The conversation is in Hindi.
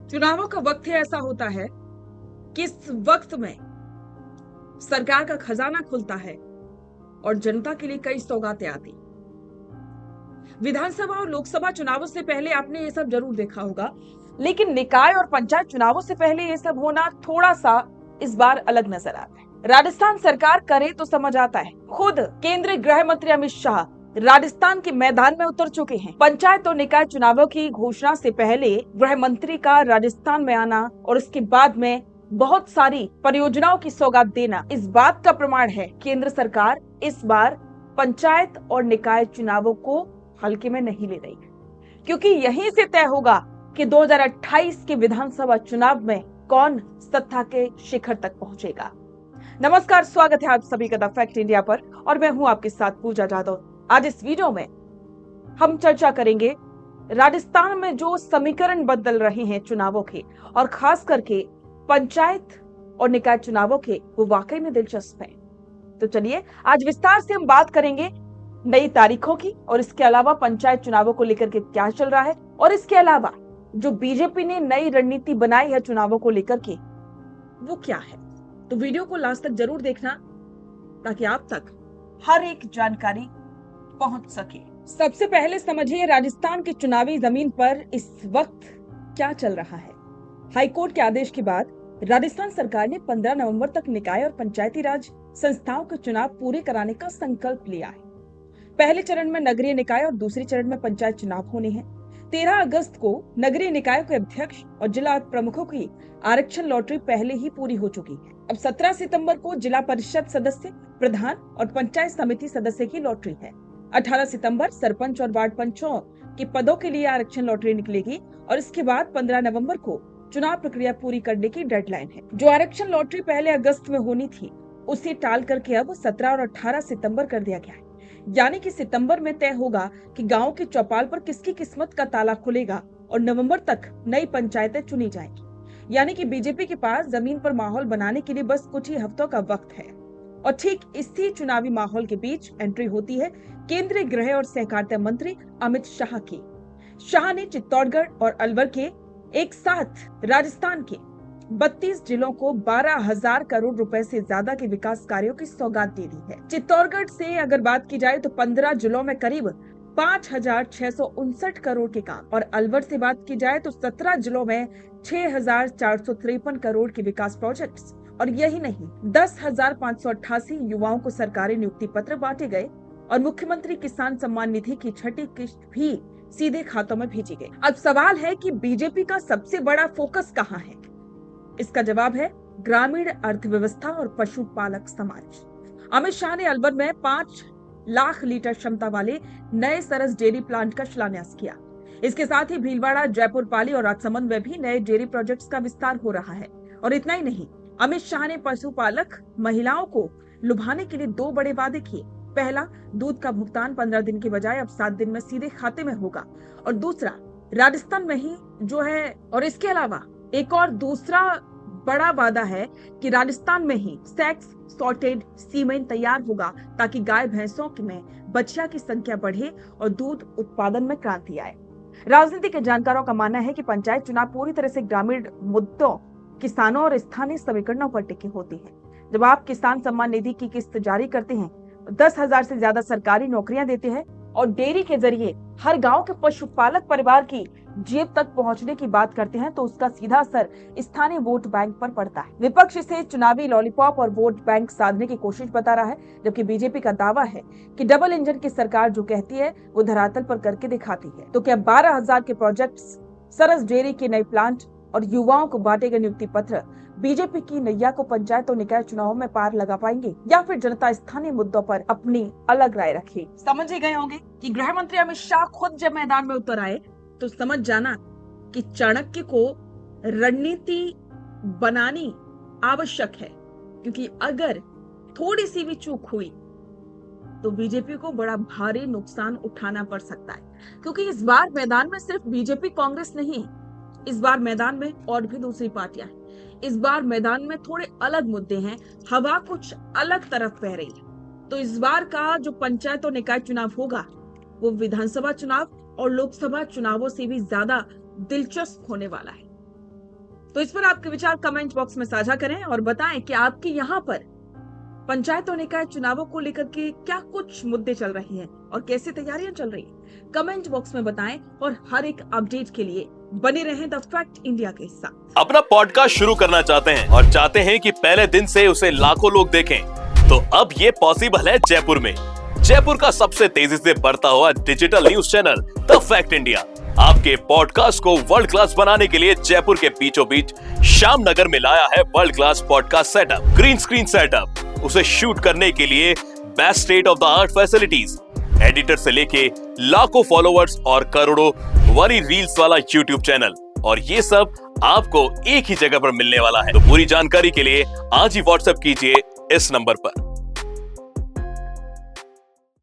चुनावों का वक्त ही ऐसा होता है कि इस वक्त में सरकार का खजाना खुलता है और जनता के लिए कई सौगातें आती। विधानसभा और लोकसभा चुनावों से पहले आपने ये सब जरूर देखा होगा, लेकिन निकाय और पंचायत चुनावों से पहले ये सब होना थोड़ा सा इस बार अलग नजर आता है। राजस्थान सरकार करे तो समझ आता है। खुद केंद्रीय गृह मंत्री अमित शाह राजस्थान के मैदान में उतर चुके हैं। पंचायत और निकाय चुनावों की घोषणा से पहले गृह मंत्री का राजस्थान में आना और उसके बाद में बहुत सारी परियोजनाओं की सौगात देना इस बात का प्रमाण है केंद्र सरकार इस बार पंचायत और निकाय चुनावों को हल्के में नहीं ले रही है, क्योंकि यहीं से तय होगा कि 2028 के विधानसभा चुनाव में कौन सत्ता के शिखर तक पहुंचेगा। नमस्कार, स्वागत है आप सभी का द फैक्ट इंडिया पर और मैं हूं आपके साथ पूजा जाधव। आज इस वीडियो में हम चर्चा करेंगे राजस्थान में जो समीकरण बदल रहे हैं चुनावों के, और खास करके पंचायत और निकाय चुनावों के, वो वाकई में दिलचस्प है। तो चलिए आज विस्तार से हम बात करेंगे नई तारीखों की, और इसके अलावा पंचायत चुनावों को लेकर के क्या चल रहा है, और इसके अलावा जो बीजेपी ने नई रणनीति बनाई है चुनावों को लेकर के, वो क्या है। तो वीडियो को लास्ट तक जरूर देखना ताकि आप तक हर एक जानकारी पहुंच सके। सबसे पहले समझिए राजस्थान की चुनावी जमीन पर इस वक्त क्या चल रहा है। हाईकोर्ट के आदेश के बाद राजस्थान सरकार ने 15 नवंबर तक निकाय और पंचायती राज संस्थाओं के चुनाव पूरे कराने का संकल्प लिया है। पहले चरण में नगरीय निकाय और दूसरे चरण में पंचायत चुनाव होने हैं। 13 अगस्त को नगरीय निकायों के अध्यक्ष और जिला प्रमुखों की आरक्षण लॉटरी पहले ही पूरी हो चुकी है। अब 17 सितंबर को जिला परिषद सदस्य, प्रधान और पंचायत समिति सदस्य की लॉटरी है। 18 सितंबर सरपंच और वार्ड पंचों के पदों के लिए आरक्षण लॉटरी निकलेगी और इसके बाद 15 नवंबर को चुनाव प्रक्रिया पूरी करने की डेडलाइन है। जो आरक्षण लॉटरी पहले अगस्त में होनी थी उसे टाल करके अब 17 और 18 सितंबर कर दिया गया है। यानी कि सितंबर में तय होगा कि गांव की चौपाल पर किसकी किस्मत का ताला खुलेगा और नवंबर तक नई पंचायतें चुनी जाएंगी। यानी कि बीजेपी के पास जमीन पर माहौल बनाने के लिए बस कुछ ही हफ्तों का वक्त है। और ठीक इसी चुनावी माहौल के बीच एंट्री होती है केंद्रीय गृह और सहकारिता मंत्री अमित शाह की। शाह ने चित्तौड़गढ़ और अलवर के एक साथ राजस्थान के 32 जिलों को 12,000 करोड़ रुपए से ज्यादा के विकास कार्यों की सौगात दे दी है। चित्तौड़गढ़ से अगर बात की जाए तो 15 जिलों में करीब 5,659 करोड़ के काम, और अलवर से बात की जाए तो 17 जिलों में 6,453 करोड़ के विकास प्रोजेक्ट्स। और यही नहीं, 10,588 युवाओं को सरकारी नियुक्ति पत्र बांटे गए और मुख्यमंत्री किसान सम्मान निधि की छठी किस्त भी सीधे खातों में भेजी गई। अब सवाल है कि बीजेपी का सबसे बड़ा फोकस कहाँ है। इसका जवाब है ग्रामीण अर्थव्यवस्था और पशुपालक समाज। अमित शाह ने अलवर में 5 लाख लीटर क्षमता वाले नए सरस डेयरी प्लांट का शिलान्यास किया। इसके साथ ही भीलवाड़ा, जयपुर, पाली और राजसमंद में भी नए डेयरी प्रोजेक्ट्स का विस्तार हो रहा है। और इतना ही नहीं, अमित शाह ने पशुपालक महिलाओं को लुभाने के लिए 2 बड़े वादे किए। पहला, दूध का भुगतान 15 दिन की बजाय अब 7 दिन में सीधे खाते में होगा, और दूसरा, राजस्थान में ही जो है। और इसके अलावा एक और दूसरा बड़ा वादा है कि राजस्थान में ही सेक्स सॉर्टेड सीमेंट तैयार होगा ताकि गाय भैंसों में बछिया की संख्या बढ़े और दूध उत्पादन में क्रांति आए। राजनीति के जानकारों का मानना है कि पंचायत चुनाव पूरी तरह से ग्रामीण मुद्दों, किसानों और स्थानीय समीकरणों पर टिकी होती है। जब आप किसान सम्मान निधि की किस्त जारी करते हैं, 10,000 से ज्यादा सरकारी नौकरियां देते हैं और डेयरी के जरिए हर गांव के पशुपालक परिवार की जेब तक पहुंचने की बात करते हैं, तो उसका सीधा असर स्थानीय वोट बैंक पर पड़ता है। विपक्ष इसे चुनावी लॉलीपॉप और वोट बैंक साधने की कोशिश बता रहा है, जबकि बीजेपी का दावा है कि डबल इंजन की सरकार जो कहती है वो धरातल पर करके दिखाती है। तो क्या 12,000 के प्रोजेक्ट्स, सरस डेयरी के नए प्लांट और युवाओं को बांटे गए नियुक्ति पत्र बीजेपी की नैया को पंचायत और निकाय चुनावों में पार लगा पाएंगे, या फिर जनता स्थानीय मुद्दों पर अपनी अलग राय रखे। समझ ही गए होंगे कि गृह मंत्री अमित शाह खुद जब मैदान में उतर आए तो समझ जाना कि चाणक्य को रणनीति बनानी आवश्यक है, क्योंकि अगर थोड़ी सी भी चूक हुई तो बीजेपी को बड़ा भारी नुकसान उठाना पड़ सकता है। क्योंकि इस बार मैदान में सिर्फ बीजेपी कांग्रेस नहीं, इस बार मैदान में और भी दूसरी पार्टियां हैं। इस बार मैदान में थोड़े अलग मुद्दे हैं, हवा कुछ अलग तरफ बह रही है। तो इस बार का जो पंचायत और निकाय चुनाव होगा वो विधानसभा चुनाव और लोकसभा चुनावों से भी ज्यादा दिलचस्प होने वाला है। तो इस पर आपके विचार कमेंट बॉक्स में साझा करें और बताएं कि आपके यहाँ पर पंचायत और निकाय चुनावों को लेकर के क्या कुछ मुद्दे चल रही हैं और कैसे तैयारियां चल रही हैं। कमेंट बॉक्स में बताएं और हर एक अपडेट के लिए बने रहें द फैक्ट इंडिया के साथ। अपना पॉडकास्ट शुरू करना चाहते हैं और चाहते हैं कि पहले दिन से उसे लाखों लोग देखें, तो अब ये पॉसिबल है जयपुर में। जयपुर का सबसे तेजी से बढ़ता हुआ digital news channel the fact India आपके पॉडकास्ट को वर्ल्ड क्लास बनाने के लिए जयपुर के बीचों बीच श्याम नगर में लाया है world class podcast setup, green screen setup, उसे शूट करने के लिए best state of the art facilities, editor से लेके लाखों फॉलोअर्स और करोड़ों वाली रील्स वाला यूट्यूब चैनल, और ये सब आपको एक ही जगह पर मिलने वाला है। तो पूरी जानकारी के लिए आज ही व्हाट्सएप कीजिए इस नंबर पर।